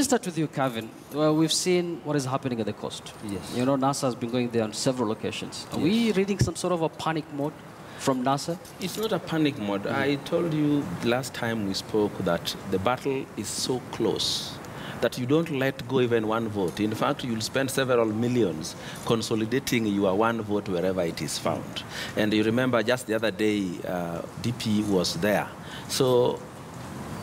me start with you, Kevin. Well, we've seen what is happening at the coast. Yes. You know, NASA has been going there on several occasions. Are we reading some sort of a panic mode from NASA? It's not a panic mode. I told you last time we spoke that the battle is so close that you don't let go even one vote. In fact, you'll spend several millions consolidating your one vote wherever it is found. And you remember just the other day, DP was there. So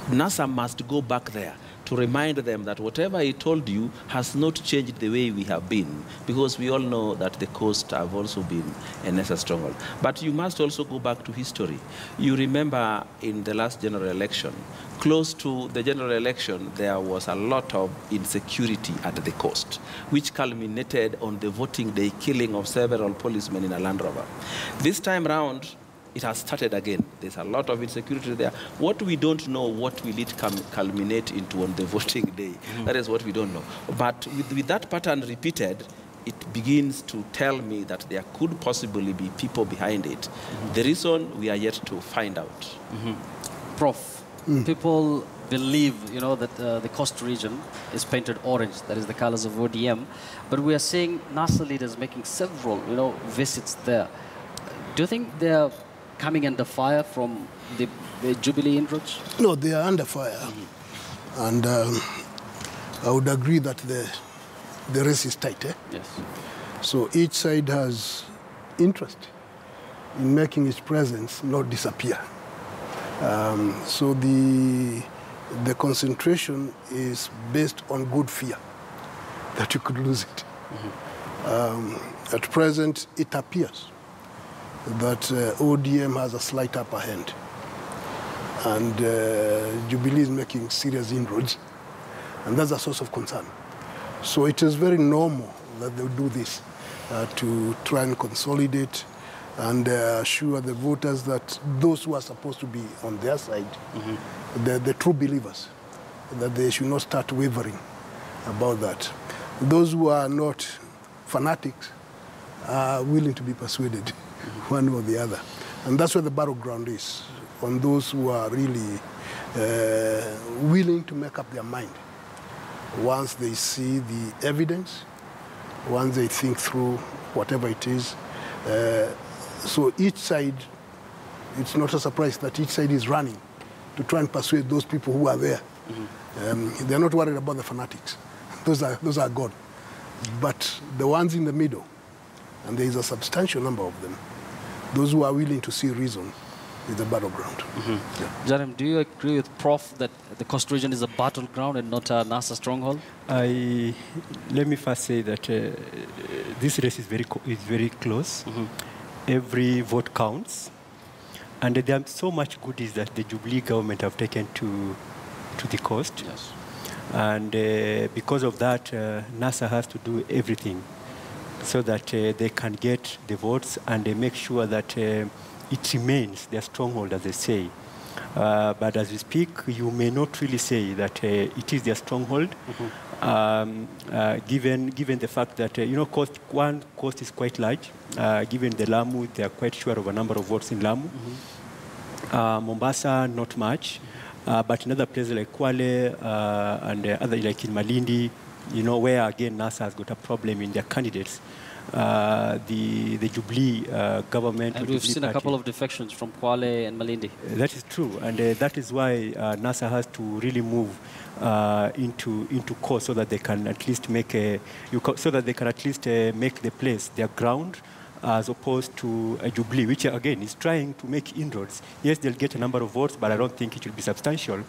NASA must go back there to remind them that whatever he told you has not changed the way we have been, because we all know that the coast have also been a NASA stronghold. But you must also go back to history. You remember in the last general election, close to the general election, there was a lot of insecurity at the coast, which culminated on the voting day killing of several policemen in a Land Rover. This time round, it has started again. There's a lot of insecurity there. What we don't know, what will it culminate into on the voting day? That is what we don't know. But with that pattern repeated, it begins to tell me that there could possibly be people behind it. The reason we are yet to find out. Prof, people believe, you know, that the coast region is painted orange. That is the colors of ODM. But we are seeing NASA leaders making several, you know, visits there. Do you think they're coming under fire from the Jubilee inroads? No, they are under fire. And I would agree that the race is tight. Yes. So each side has interest in making its presence not disappear. So the concentration is based on good fear that you could lose it. At present, it appears that ODM has a slight upper hand, and Jubilee is making serious inroads, and that's a source of concern. So it is very normal that they do this to try and consolidate and assure the voters that those who are supposed to be on their side, the true believers, that they should not start wavering about that. Those who are not fanatics are willing to be persuaded, one or the other. And that's where the battleground is, on those who are really willing to make up their mind. Once they see the evidence, once they think through whatever it is. So each side, it's not a surprise that each side is running to try and persuade those people who are there. They're not worried about the fanatics. Those are gone. But the ones in the middle, and there is a substantial number of them, those who are willing to see reason is the battleground. Jerem, do you agree with Prof that the coast region is a battleground and not a NASA stronghold? Let me first say that this race is very close. Every vote counts. And there are so much goodies that the Jubilee government have taken to the coast. Yes. And because of that, NASA has to do everything so that they can get the votes, and they make sure that it remains their stronghold, as they say. But as we speak, you may not really say that it is their stronghold, given the fact that, you know, coast is quite large. Given the Lamu, they are quite sure of a number of votes in Lamu. Mombasa, not much. But in other places like Kwale and other like in Malindi, you know, where again NASA has got a problem in their candidates. The Jubilee government. And we've seen a couple of defections from Kwale and Malindi. That is true, and that is why NASA has to really move into course so that they can at least make make the place their ground, as opposed to a Jubilee, which again is trying to make inroads. Yes, they'll get a number of votes, but I don't think it will be substantial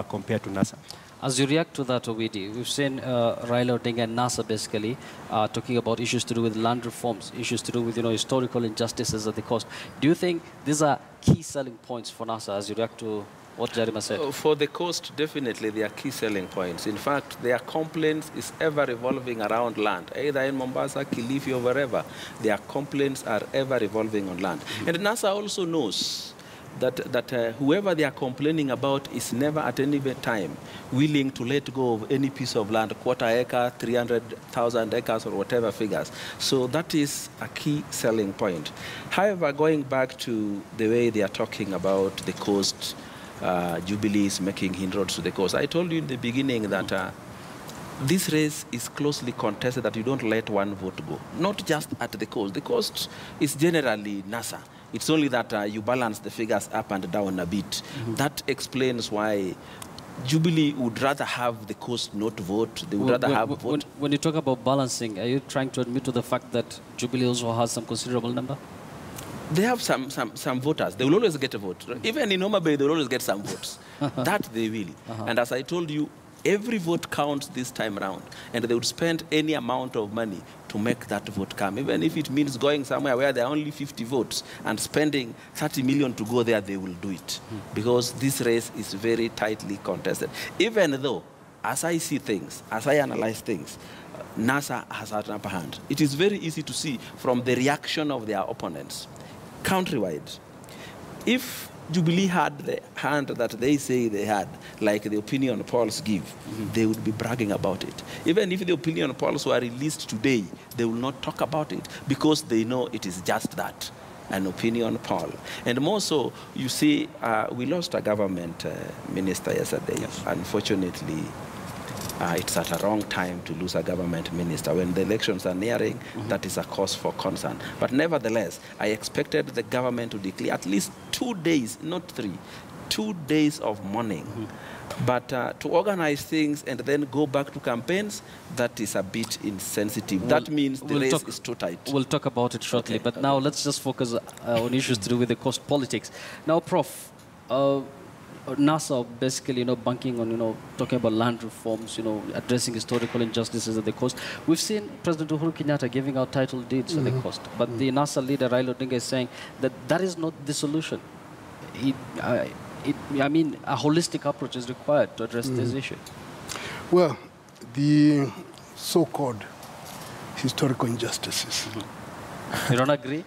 compared to NASA. As you react to that, Owidi, we've seen Raila Odinga and NASA basically talking about issues to do with land reforms, issues to do with, you know, historical injustices at the coast. Do you think these are key selling points for NASA as you react to what Jarima said? For the coast, definitely they are key selling points. In fact, their complaints is ever revolving around land, either in Mombasa, Kilifi, or wherever. Their complaints are ever revolving on land. And NASA also knows that whoever they are complaining about is never at any time willing to let go of any piece of land, quarter acre, 300,000 acres, or whatever figures. So that is a key selling point. However, going back to the way they are talking about the coast, Jubilee is making inroads to the coast. I told you in the beginning that this race is closely contested that you don't let one vote go. Not just at the coast. The coast is generally NASA. It's only that you balance the figures up and down a bit. That explains why Jubilee would rather have the coast not vote. They would rather have vote. When you talk about balancing, are you trying to admit to the fact that Jubilee also has some considerable number? They have some voters. They will always get a vote. Even in Homa Bay, they will always get some votes. That they will. And as I told you, every vote counts this time around. And they would spend any amount of money to make that vote come. Even if it means going somewhere where there are only 50 votes and spending 30 million to go there, they will do it. Because this race is very tightly contested. Even though, as I see things, as I analyze things, NASA has an upper hand. It is very easy to see from the reaction of their opponents, countrywide. If Jubilee had the hand that they say they had, like the opinion polls give, they would be bragging about it. Even if the opinion polls were released today, they will not talk about it because they know it is just that, an opinion poll. And more so, you see, we lost a government minister yesterday. Yes. Unfortunately, it's at a wrong time to lose a government minister. When the elections are nearing, that is a cause for concern. But nevertheless, I expected the government to declare at least 2 days, not 3, 2 days of mourning. But to organize things and then go back to campaigns, that is a bit insensitive. That means the race is too tight. We'll talk about it shortly. Okay. But now let's just focus on issues to do with the coast politics. Now, Prof, NASA basically, banking on, talking about land reforms, addressing historical injustices at the coast. We've seen President Uhuru Kenyatta giving out title deeds at the coast, but the NASA leader Raila Odinga is saying that that is not the solution. I mean, a holistic approach is required to address this issue. Well, the so-called historical injustices. You don't agree?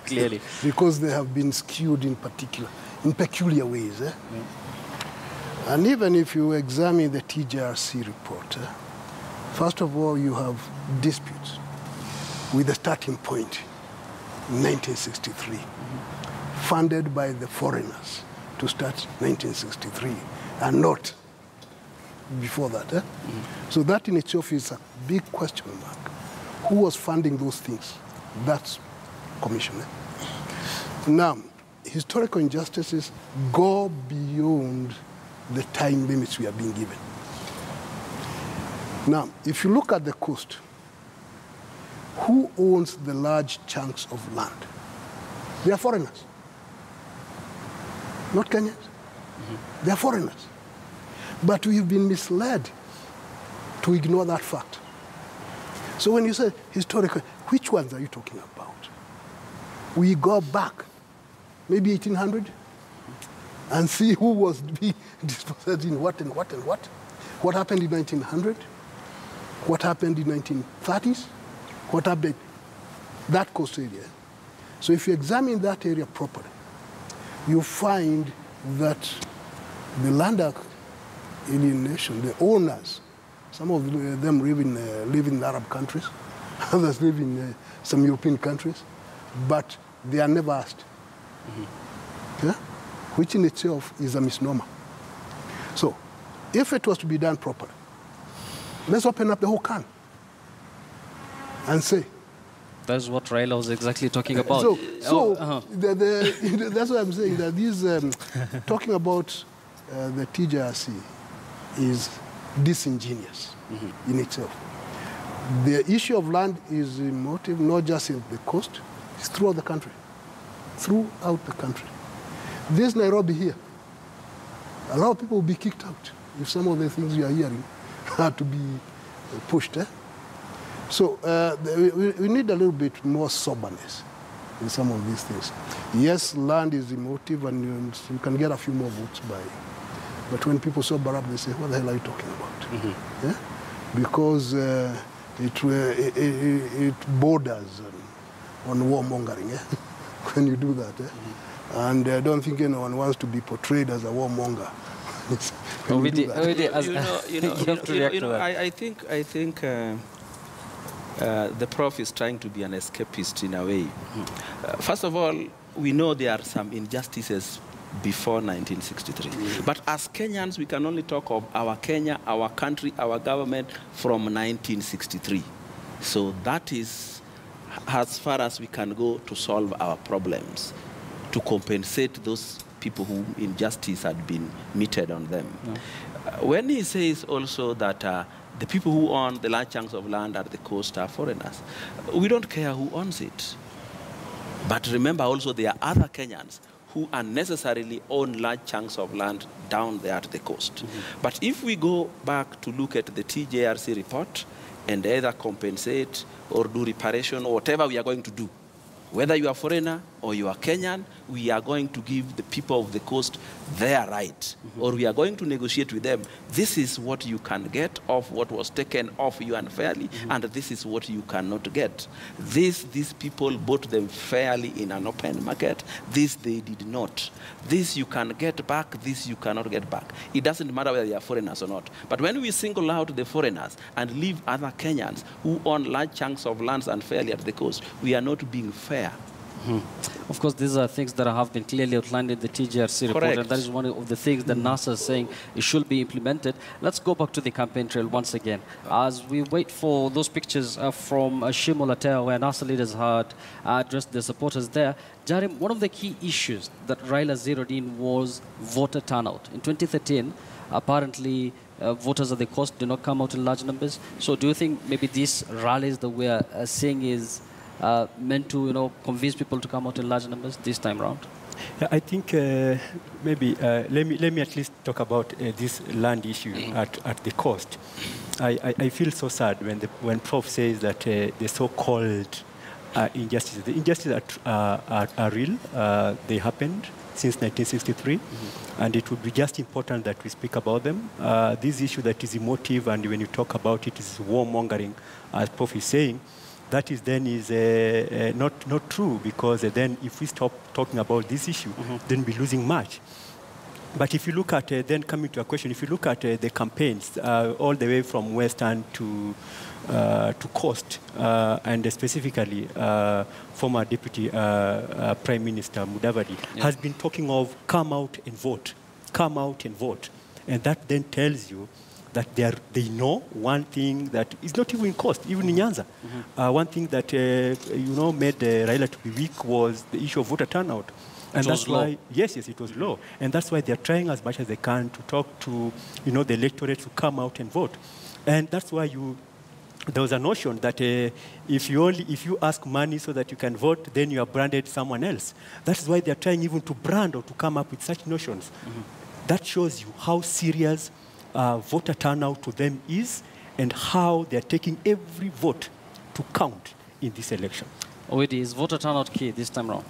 Clearly. Because they have been skewed in peculiar ways. And even if you examine the TJRC report, first of all, you have disputes with the starting point in 1963, funded by the foreigners to start 1963, and not before that. So that in itself is a big question mark. Who was funding those things? That's commission. Now, historical injustices go beyond the time limits we are being given. Now, if you look at the coast, who owns the large chunks of land? They are foreigners, not Kenyans. They are foreigners. But we've been misled to ignore that fact. So when you say historical, which ones are you talking about? We go back, maybe 1800, and see who was being dispossessed in what and what and what. What happened in 1900? What happened in 1930s? What happened? That coast area. So if you examine that area properly, you find that the land alienation, the owners, some of them live in Arab countries, others live in some European countries, but they are never asked. Which in itself is a misnomer. So, if it was to be done properly, let's open up the whole can and say. That's what Raila was exactly talking about. That's what I'm saying, that these, talking about the TJRC is disingenuous in itself. The issue of land is emotive, not just in the coast, it's throughout the country. Throughout the country. This Nairobi here, a lot of people will be kicked out if some of the things you are hearing are to be pushed. So we need a little bit more soberness in some of these things. Yes, land is emotive and you can get a few more votes by. But when people sober up, they say, what the hell are you talking about? Because it borders on warmongering when you do that. And I don't think anyone wants to be portrayed as a warmonger. I think the prof is trying to be an escapist in a way. First of all, we know there are some injustices before 1963. But as Kenyans, we can only talk of our Kenya, our country, our government from 1963. So that is as far as we can go to solve our problems, to compensate those people whom injustice had been meted on them. When he says also that the people who own the large chunks of land at the coast are foreigners, we don't care who owns it. But remember also there are other Kenyans who unnecessarily own large chunks of land down there at the coast. But if we go back to look at the TJRC report and either compensate or do reparation or whatever we are going to do, whether you are foreigner or you are Kenyan, we are going to give the people of the coast their right, or we are going to negotiate with them. This is what you can get of what was taken off you unfairly, and this is what you cannot get. These people bought them fairly in an open market. This they did not. This you can get back, this you cannot get back. It doesn't matter whether they are foreigners or not. But when we single out the foreigners and leave other Kenyans who own large chunks of lands unfairly at the coast, we are not being fair. Of course, these are things that have been clearly outlined in the TJRC report, Correct. and that is one of the things that NASA is saying it should be implemented. Let's go back to the campaign trail once again. As we wait for those pictures from Shimo Latea, where NASA leaders had addressed their supporters there, Jarim, one of the key issues that Raila zeroed in was voter turnout. In 2013, apparently, voters at the coast did not come out in large numbers. So do you think maybe these rallies that we are seeing is meant to, convince people to come out in large numbers this time around? Yeah, I think maybe let me at least talk about this land issue at the coast. I feel so sad when Prof says that the so-called injustices. The injustices are real. They happened since 1963, and it would be just important that we speak about them. This issue that is emotive, and when you talk about it, is warmongering, as Prof is saying. That is not true, because then if we stop talking about this issue, then we're losing much. But if you look at, then coming to a question, if you look at the campaigns all the way from Western to Coast, and specifically former Deputy Prime Minister Mudavadi has been talking of come out and vote, come out and vote. And that then tells you that they know one thing that is not even in Coast, even in Nyanza. One thing that made Raila to be weak was the issue of voter turnout. And that's why, yes, it was low. And that's why they're trying as much as they can to talk to, the electorate to come out and vote. And that's why there was a notion that if you ask money so that you can vote, then you are branded someone else. That's why they're trying even to brand or to come up with such notions. That shows you how serious voter turnout to them is, and how they're taking every vote to count in this election. Already, is voter turnout key this time around?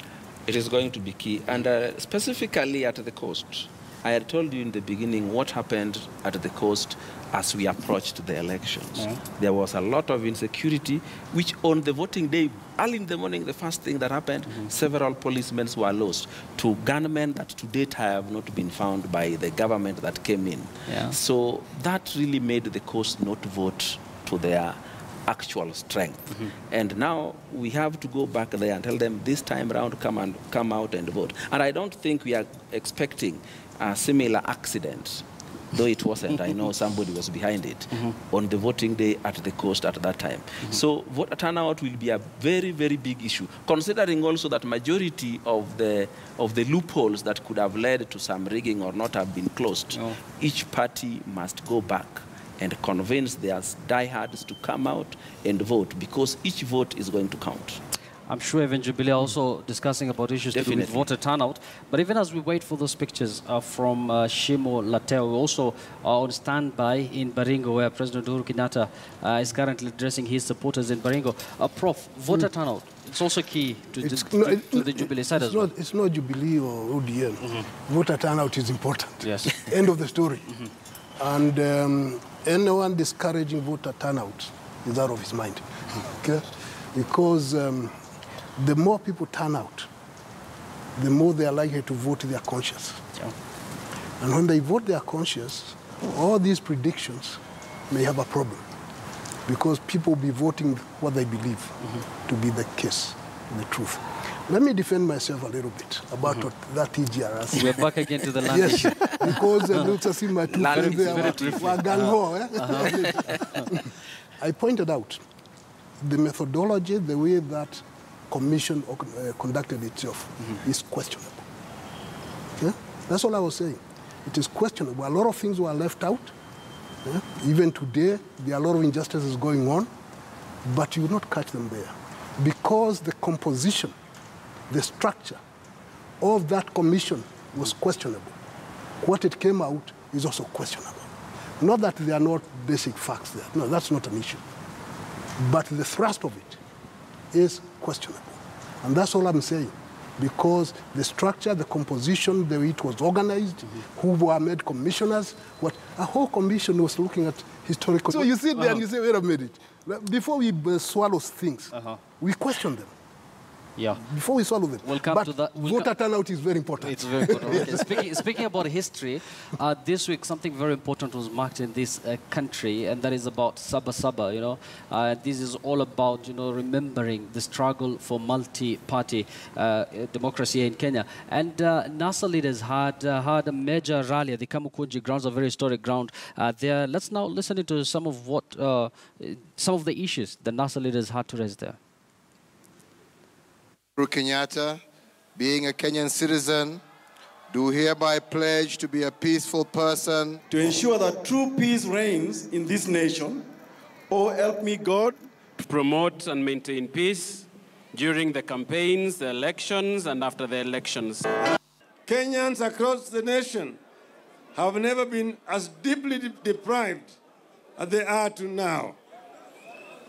It is going to be key. And specifically at the coast, I had told you in the beginning what happened at the coast as we approached the elections. There was a lot of insecurity, which on the voting day, early in the morning, the first thing that happened, several policemen were lost to gunmen that to date have not been found by the government that came in. So that really made the coast not vote to their actual strength. And now we have to go back there and tell them this time around, come out and vote. And I don't think we are expecting a similar accident, though it wasn't. I know somebody was behind it on the voting day at the coast at that time. So voter turnout will be a very, very big issue, considering also that majority of the loopholes that could have led to some rigging or not have been closed. Each party must go back and convince their diehards to come out and vote, because each vote is going to count. I'm sure even Jubilee are also discussing about issues to do with voter turnout. But even as we wait for those pictures from Shimo Latea, we also are on standby in Baringo, where President Uhuru Kenyatta is currently addressing his supporters in Baringo. Prof, voter turnout, it's also key to the Jubilee side as well. It's not Jubilee or ODM. Voter turnout is important. Yes. End of the story. And anyone discouraging voter turnout is out of his mind. Okay? Because the more people turn out, the more they are likely to vote their conscience. And when they vote their conscience, all these predictions may have a problem, because people will be voting what they believe to be the case, the truth. Let me defend myself a little bit about what that EGRS. We're back again to the language. Yes, because Luther see my two friends there were gung-ho. I pointed out the methodology, the way that commission conducted itself is questionable. Yeah? That's all I was saying. It is questionable. A lot of things were left out. Yeah? Even today, there are a lot of injustices going on, but you will not catch them there. Because the composition, the structure of that commission was questionable. What it came out is also questionable. Not that there are not basic facts there. No, that's not an issue. But the thrust of it is questionable. And that's all I'm saying. Because the structure, the composition, the way it was organized, who were made commissioners, a whole commission was looking at historical... So you sit there and you say, wait a minute. Before we swallow things, we question them. Yeah. Before we swallow them. We'll come to that. Voter turnout is very important. It's very important. Okay. Speaking about history, this week something very important was marked in this country, and that is about Saba, you know. This is all about, you know, remembering the struggle for multi-party democracy in Kenya. And NASA leaders had a major rally at the Kamukunji grounds, a very historic ground there. Let's now listen to some of what, some of the issues the NASA leaders had to raise there. Uhuru Kenyatta, being a Kenyan citizen, do hereby pledge to be a peaceful person. To ensure that true peace reigns in this nation, oh help me God. To promote and maintain peace during the campaigns, the elections, and after the elections. Kenyans across the nation have never been as deeply deprived as they are to now.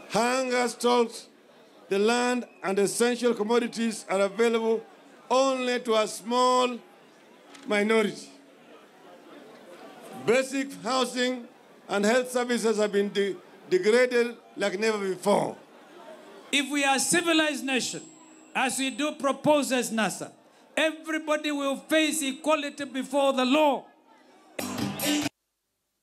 Hunger stalks the land and essential commodities are available only to a small minority. Basic housing and health services have been degraded like never before. If we are a civilized nation, as we do propose as NASA, everybody will face equality before the law.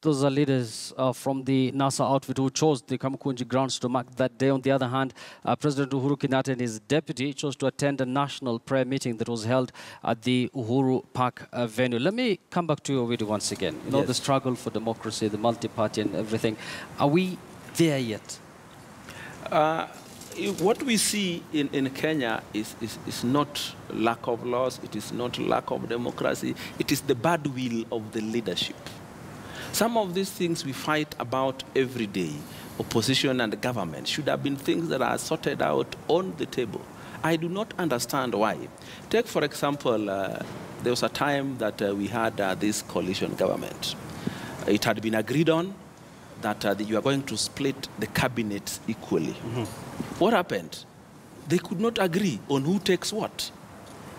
Those are leaders from the NASA outfit who chose the Kamukunji grounds to mark that day. On the other hand, President Uhuru Kenyatta and his deputy chose to attend a national prayer meeting that was held at the Uhuru Park venue. Let me come back to you, Ovidio, once again. You know, the struggle for democracy, the multi-party and everything. Are we there yet? What we see in Kenya is not lack of laws, it is not lack of democracy, it is the bad will of the leadership. Some of these things we fight about every day, opposition and government, should have been things that are sorted out on the table. I do not understand why. Take, for example, there was a time that we had this coalition government. It had been agreed on that you are going to split the cabinet equally. What happened? They could not agree on who takes what.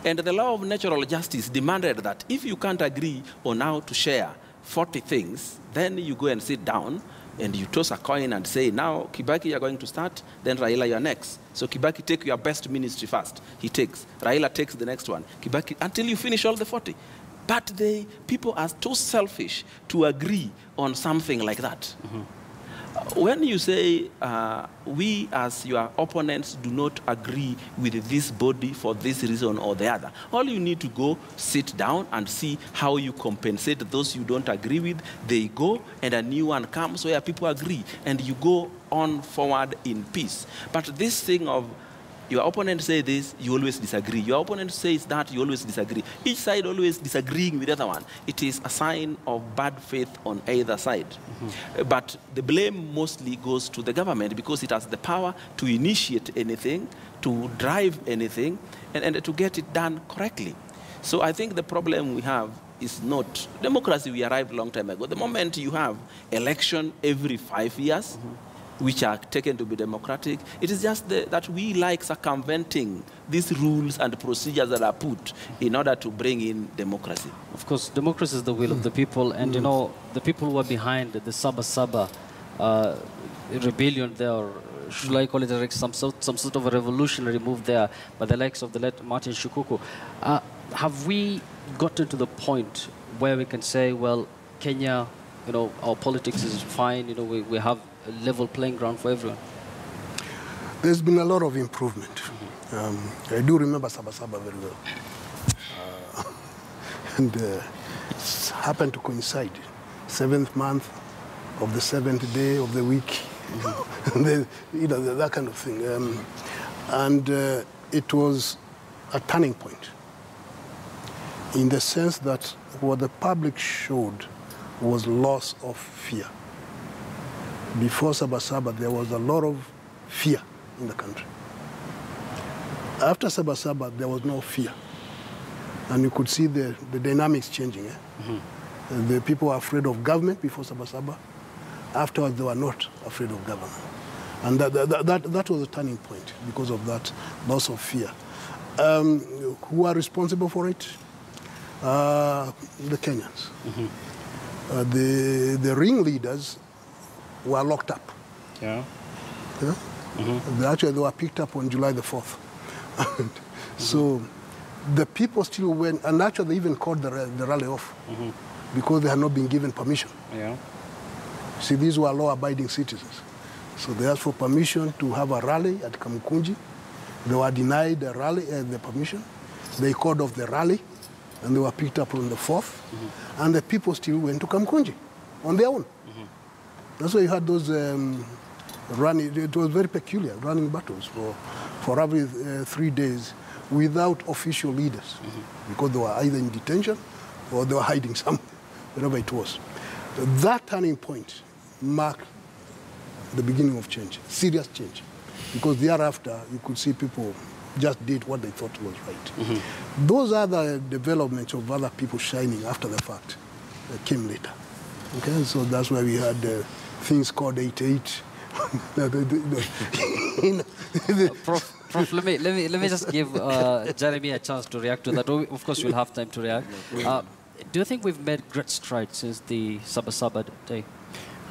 And the law of natural justice demanded that if you can't agree on how to share 40 things, then you go and sit down and you toss a coin and say, now, Kibaki, you're going to start, then Raila, you're next. So Kibaki, take your best ministry first. He takes. Raila takes the next one. Kibaki, until you finish all the 40. But people are too selfish to agree on something like that. When you say, we as your opponents do not agree with this body for this reason or the other, all you need to go sit down and see how you compensate those you don't agree with. They go and a new one comes where people agree and you go on forward in peace. But this thing of your opponent says this, you always disagree. Your opponent says that, you always disagree. Each side always disagreeing with the other one. It is a sign of bad faith on either side. But the blame mostly goes to the government because it has the power to initiate anything, to drive anything, and to get it done correctly. So I think the problem we have is not democracy. We arrived a long time ago. The moment you have election every 5 years, which are taken to be democratic, it is just that we like circumventing these rules and procedures that are put in order to bring in democracy. Of course, democracy is the will of the people, and you know, the people who are behind the Saba rebellion there, or should I call it some sort of a revolutionary move there by the likes of the late Martin Shikuku. Have we gotten to the point where we can say, well, Kenya, you know, our politics is fine, you know, we have a level playing ground for everyone? There's been a lot of improvement. I do remember Saba very well. And it happened to coincide, 7th month of the 7th day of the week, and then, that kind of thing. It was a turning point in the sense that what the public showed was loss of fear. Before Saba, there was a lot of fear in the country. After Saba, there was no fear. And you could see the dynamics changing. The people were afraid of government before Saba. Afterwards, they were not afraid of government. And that was a turning point because of that loss of fear. Who are responsible for it? The Kenyans. The ringleaders were locked up. Actually, they were picked up on July the 4th. So the people still went, and actually they even called the rally off because they had not been given permission. See, these were law-abiding citizens. So they asked for permission to have a rally at Kamkunji. They were denied the rally, the permission. They called off the rally, and they were picked up on the 4th. And the people still went to Kamkunji on their own. That's why you had those running, it was very peculiar, running battles for every 3 days without official leaders, because they were either in detention or they were hiding somewhere, wherever it was. That turning point marked the beginning of change, serious change, because thereafter you could see people just did what they thought was right. Those other developments of other people shining after the fact came later. Okay, so that's why we had things called 88. Prof, let me just give Jeremy a chance to react to that. Of course, you'll have time to react. Do you think we've made great strides since the Saba day?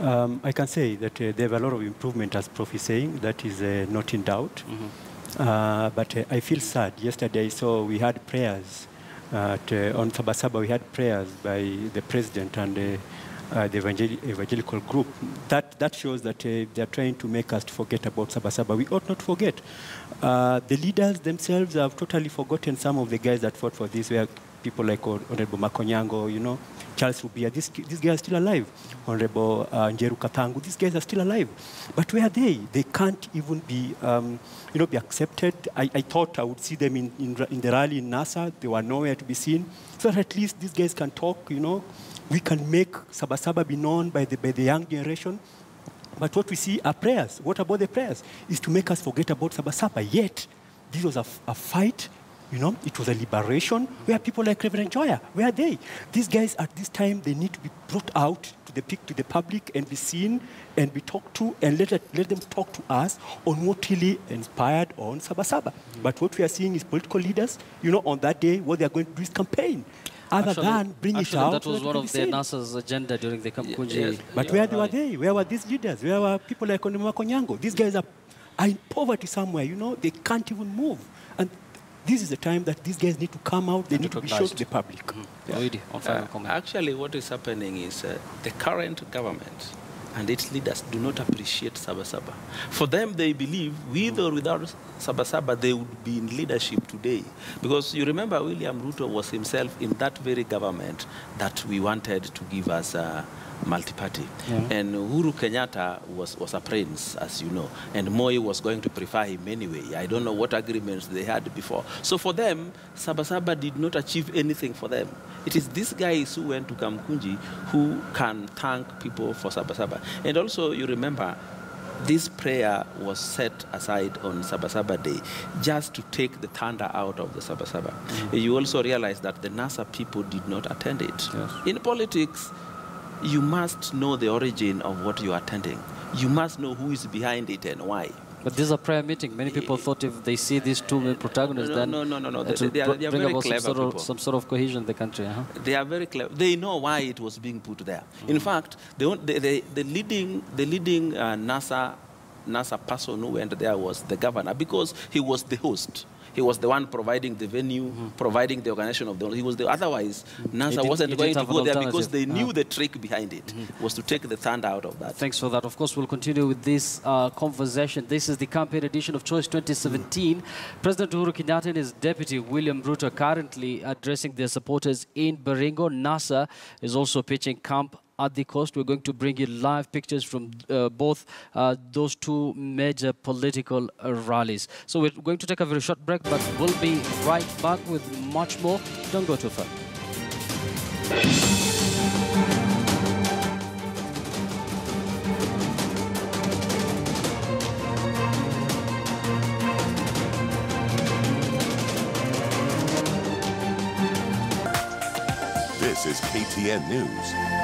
I can say that there are a lot of improvement, as Prof is saying. That is not in doubt. But I feel sad. Yesterday, so we had prayers on Saba. We had prayers by the president and the evangelical group. That shows that they are trying to make us forget about Saba. We ought not forget. The leaders themselves have totally forgotten some of the guys that fought for this. Where people like Honorable Makonyango, Charles Rubia, these guys are still alive. Honorable Njeru Katangu, these guys are still alive. But where are they? They can't even be, be accepted. I thought I would see them in the rally in NASA. They were nowhere to be seen. So that at least these guys can talk, We can make Saba be known by the young generation. But what we see are prayers. What about the prayers? Is to make us forget about Saba. Yet, this was a fight. It was a liberation where people like Reverend Joya, where are they? These guys at this time, they need to be brought out to the public and be seen and be talked to and let them talk to us on what really inspired on Saba. But what we are seeing is political leaders, on that day, what they are going to do is campaign. Other than bring it out. That was one of the NASA's agenda during the Kamkunji. Yes. But where were they? Where were these leaders? Where were people like Makonyango? These guys are in poverty somewhere, They can't even move. And this is the time that these guys need to come out. They need to be shown to the public. Actually, what is happening is the current government and its leaders do not appreciate Saba. For them, they believe, with or without Saba, they would be in leadership today. Because you remember William Ruto was himself in that very government that we wanted to give us multi-party. And Uhuru Kenyatta was a prince, as you know, and Moi was going to prefer him anyway. I don't know what agreements they had before. So for them, Saba did not achieve anything for them. It is these guys who went to Kamkunji who can thank people for Saba. And also, you remember, this prayer was set aside on Saba Day just to take the thunder out of the Saba. You also realize that the NASA people did not attend it. In politics, you must know the origin of what you are attending. You must know who is behind it and why. But this is a prayer meeting. Many people thought if they see these two main protagonists, No. They are very clever people. some sort of cohesion in the country. They are very clever. They know why it was being put there. In fact, the leading NASA person who went there was the governor, because he was the host. He was the one providing the venue, providing the organization of the. He was the. Otherwise, NASA wasn't going to go there because they knew the trick behind it was to take the thunder out of that. Thanks for that. Of course, we'll continue with this conversation. This is the campaign edition of Choice 2017. President Uhuru Kenyatta and his deputy William Ruto currently addressing their supporters in Baringo. NASA is also pitching camp at the coast. We're going to bring you live pictures from both those two major political rallies. So we're going to take a very short break, but we'll be right back with much more. Don't go too far. This is KTN News.